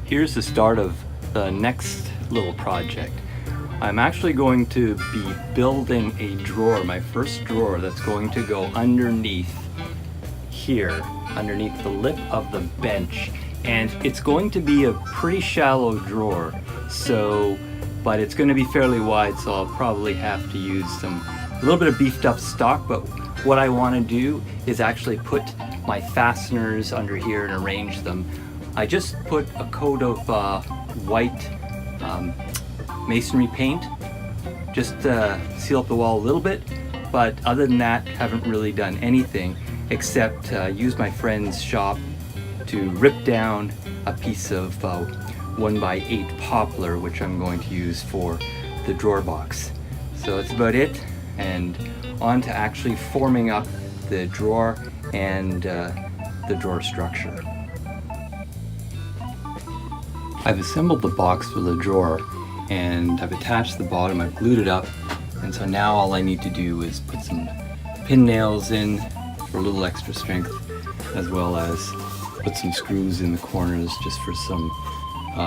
Here's the start of the next little project. I'm actually going to be building a drawer, my first drawer, that's going to go underneath here, underneath the lip of the bench. And it's going to be a pretty shallow drawer, but it's going to be fairly wide, so I'll probably have to use a little bit of beefed up stock. But what I want to do is actually put my fasteners under here and arrange them. I just put a coat of white masonry paint just to seal up the wall a little bit, but other than that, haven't really done anything except use my friend's shop to rip down a piece of 1x8 poplar, which I'm going to use for the drawer box. So that's about it, and on to actually forming up the drawer and the drawer structure. I've assembled the box for the drawer and I've attached the bottom, I've glued it up, and so now all I need to do is put some pin nails in for a little extra strength, as well as put some screws in the corners just for some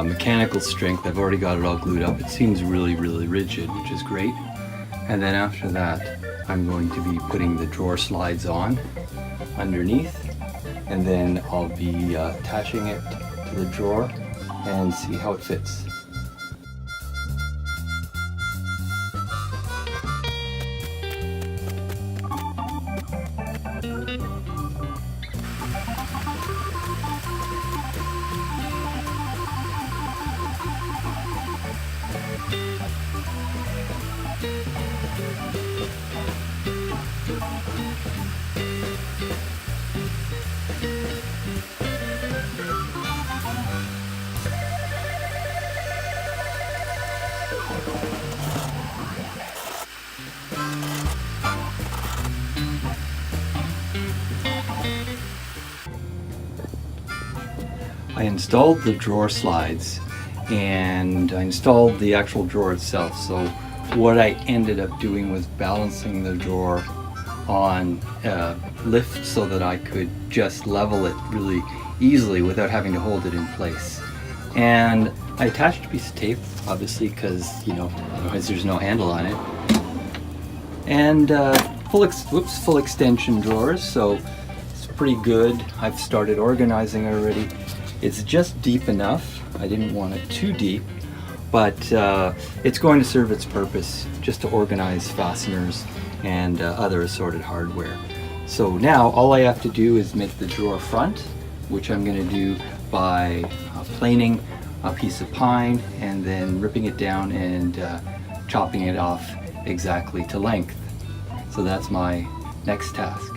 mechanical strength. I've already got it all glued up. It seems really rigid, which is great. And then after that, I'm going to be putting the drawer slides on underneath, and then I'll be attaching it to the drawer and see how it fits. I installed the drawer slides and I installed the actual drawer itself. So what I ended up doing was balancing the drawer on a lift so that I could just level it really easily without having to hold it in place. And I attached a piece of tape, obviously, because otherwise there's no handle on it. And full extension drawers, so it's pretty good. I've started organizing already. It's just deep enough. I didn't want it too deep, but it's going to serve its purpose just to organize fasteners and other assorted hardware. So now all I have to do is make the drawer front, which I'm going to do by planing a piece of pine and then ripping it down and chopping it off exactly to length. So that's my next task.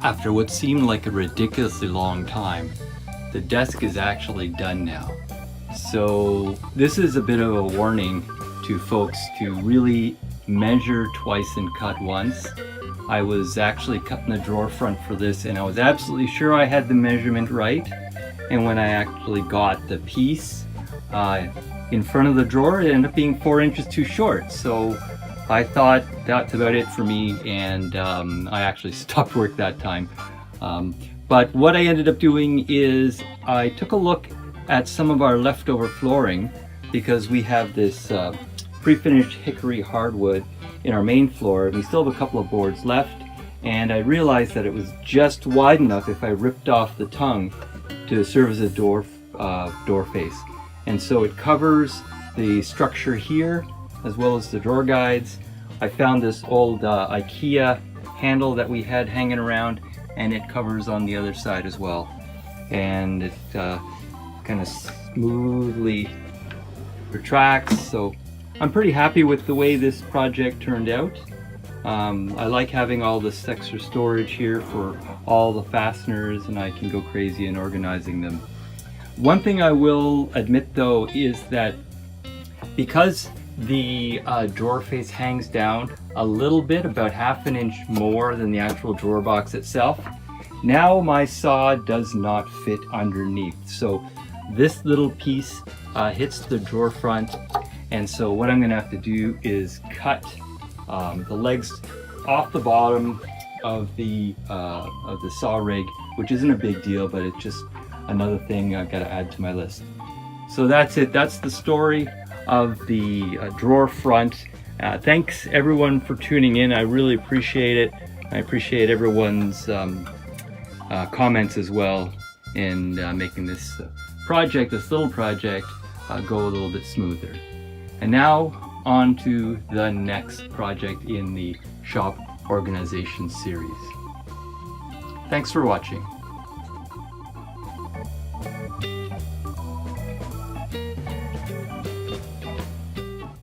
After what seemed like a ridiculously long time, the desk is actually done now. So this is a bit of a warning to folks to really measure twice and cut once. I was actually cutting the drawer front for this and I was absolutely sure I had the measurement right. And when I actually got the piece in front of the drawer, it ended up being 4 inches too short. So I thought that's about it for me, and I actually stopped work that time. But what I ended up doing is I took a look at some of our leftover flooring, because we have this pre-finished hickory hardwood in our main floor, and we still have a couple of boards left, and I realized that it was just wide enough if I ripped off the tongue to serve as a door face. And so it covers the structure here as well as the drawer guides. I found this old IKEA handle that we had hanging around, and it covers on the other side as well. And it kind of smoothly retracts, so I'm pretty happy with the way this project turned out. I like having all this extra storage here for all the fasteners, and I can go crazy in organizing them. One thing I will admit though is that because the drawer face hangs down a little bit, about ½ an inch more than the actual drawer box itself, now my saw does not fit underneath. So this little piece hits the drawer front, and so what I'm going to have to do is cut the legs off the bottom of the saw rig, which isn't a big deal, but it just another thing I gotta add to my list. So that's it. That's the story of the drawer front. Thanks everyone for tuning in. I really appreciate it. I appreciate everyone's comments as well in making this project, this little project, go a little bit smoother. And now on to the next project in the shop organization series. Thanks for watching.